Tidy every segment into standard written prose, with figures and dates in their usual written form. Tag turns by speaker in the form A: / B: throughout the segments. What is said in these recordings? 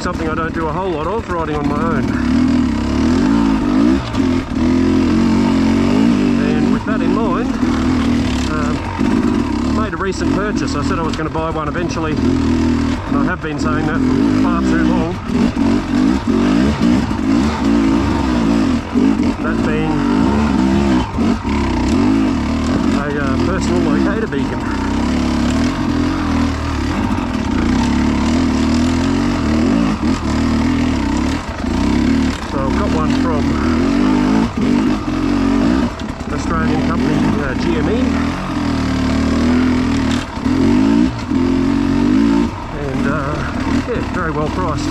A: something I don't do a whole lot of, riding on my own. And with that in mind, made a recent purchase. I said I was going to buy one eventually, and I have been saying that for far too long. That being a personal locator beacon. So I've got one from an Australian company, GME, and yeah, very well priced.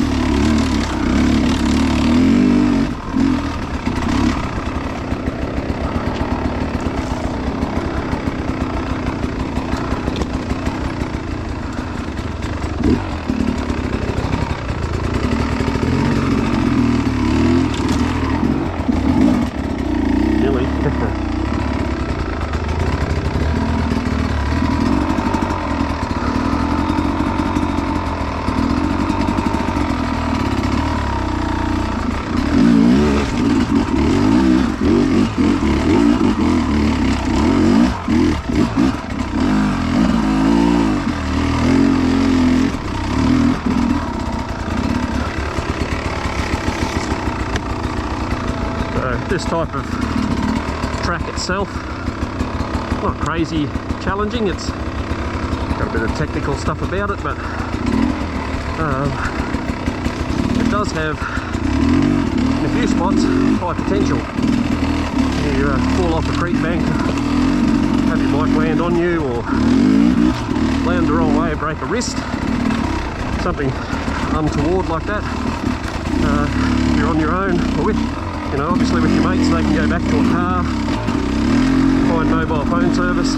A: This type of track itself, not crazy challenging. It's got a bit of technical stuff about it, but it does have, in a few spots, high potential. You fall off a creek bank, have your bike land on you, or land the wrong way and break a wrist, something untoward like that. You're on your own, or with, you know, obviously with your mates, they can go back to a car, find mobile phone service,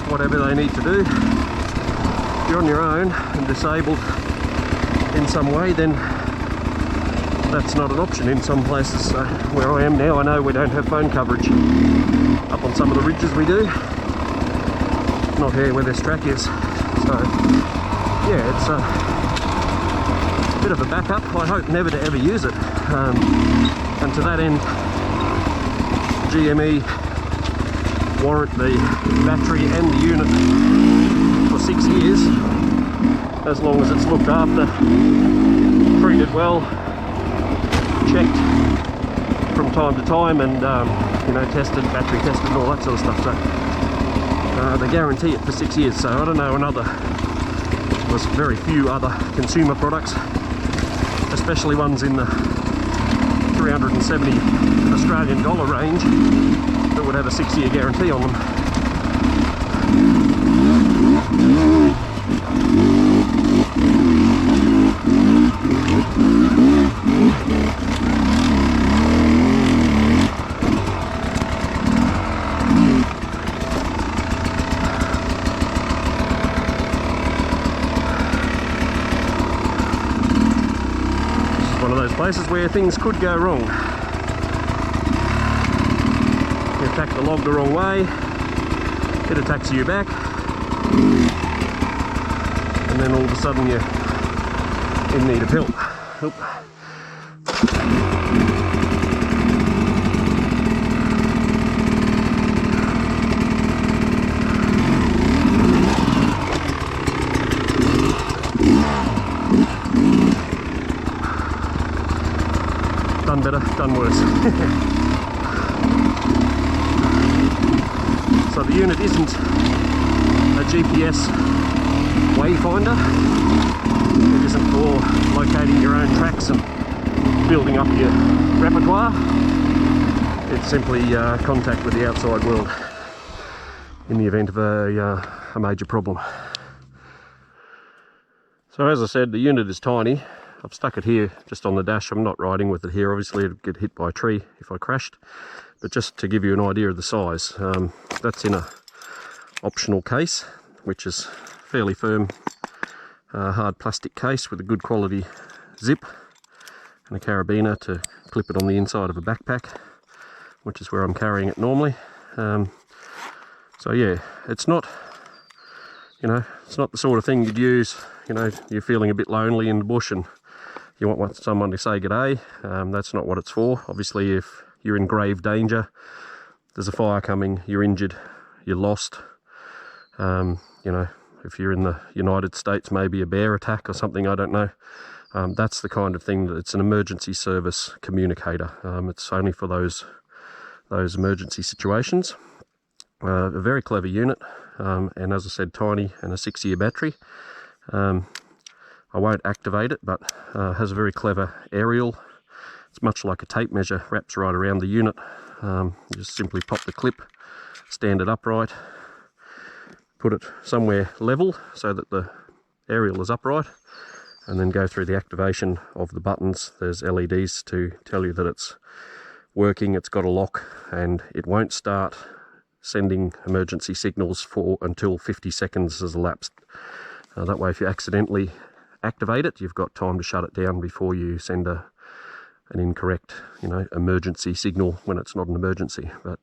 A: whatever they need to do. If you're on your own and disabled in some way, then that's not an option in some places. So where I am now, I know we don't have phone coverage. Up on some of the ridges we do, not here where this track is. So yeah, it's a bit of a backup. I hope never to ever use it. And to that end, GME warrant the battery and the unit for 6 years, as long as it's looked after, treated well, checked from time to time, and you know, tested, battery tested and all that sort of stuff. So they guarantee it for 6 years. So I don't know, there's very few other consumer products, especially ones in the 370 Australian dollar range, that would have a 6-year guarantee on them. One of those places where things could go wrong. You attack the log the wrong way, it attacks you back, and then all of a sudden you're in need of help. Oop. Done better, done worse. So the unit isn't a GPS wayfinder. It isn't for locating your own tracks and building up your repertoire. It's simply contact with the outside world in the event of a major problem. So as I said, the unit is tiny. I've stuck it here just on the dash. I'm not riding with it here. Obviously it'd get hit by a tree if I crashed, but just to give you an idea of the size, that's in a optional case, which is fairly firm, hard plastic case with a good quality zip and a carabiner to clip it on the inside of a backpack, which is where I'm carrying it normally. So yeah, it's not, you know, it's not the sort of thing you'd use, you know, you're feeling a bit lonely in the bush and you want someone to say g'day. That's not what it's for. Obviously, if you're in grave danger, there's a fire coming, you're injured, you're lost, you know, if you're in the United States, maybe a bear attack or something, I don't know. That's the kind of thing that it's an emergency service communicator. It's only for those emergency situations. A very clever unit, and as I said, tiny, and a 6-year battery. I won't activate it, but has a very clever aerial. It's much like a tape measure, wraps right around the unit. You just simply pop the clip, stand it upright, put it somewhere level so that the aerial is upright, and then go through the activation of the buttons. There's LEDs to tell you that it's working, it's got a lock, and it won't start sending emergency signals until 50 seconds has elapsed. That way, if you accidentally activate it, you've got time to shut it down before you send an incorrect, you know, emergency signal when it's not an emergency. But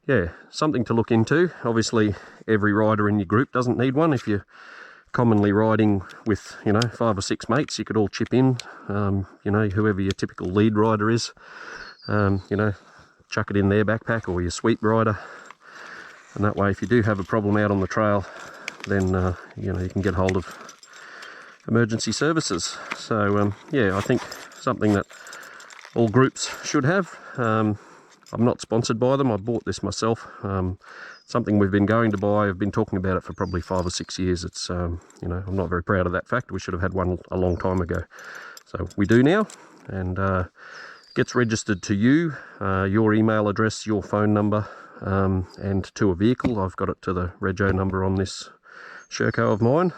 A: yeah, something to look into. Obviously, every rider in your group doesn't need one. If you're commonly riding with, you know, 5 or 6 mates, you could all chip in. You know, whoever your typical lead rider is, you know, chuck it in their backpack, or your sweep rider. And that way, if you do have a problem out on the trail, then you know, you can get hold of emergency services. So yeah, I think something that all groups should have. I'm not sponsored by them. I bought this myself. Something we've been going to buy. I've been talking about it for probably 5 or 6 years. It's you know, I'm not very proud of that fact. We should have had one a long time ago. So we do now, and gets registered to you, your email address, your phone number, and to a vehicle. I've got it to the rego number on this Sherco of mine.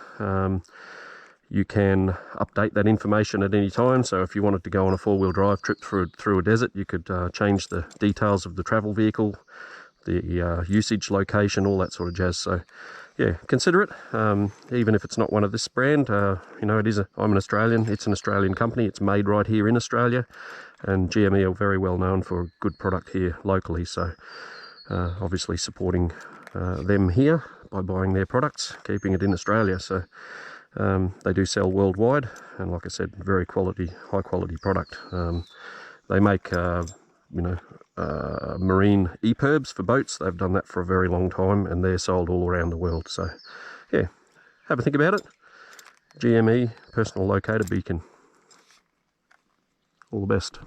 A: You can update that information at any time. So if you wanted to go on a 4-wheel drive trip through a desert, you could change the details of the travel vehicle, the usage location, all that sort of jazz. So yeah, consider it. Even if it's not one of this brand, you know, I'm an Australian. It's an Australian company. It's made right here in Australia, and GME are very well known for a good product here locally. So obviously supporting them here by buying their products, keeping it in Australia. So they do sell worldwide, and like I said, very high quality product. They make you know, marine EPIRBs for boats. They've done that for a very long time, and they're sold all around the world. So yeah, have a think about it. GME personal locator beacon. All the best.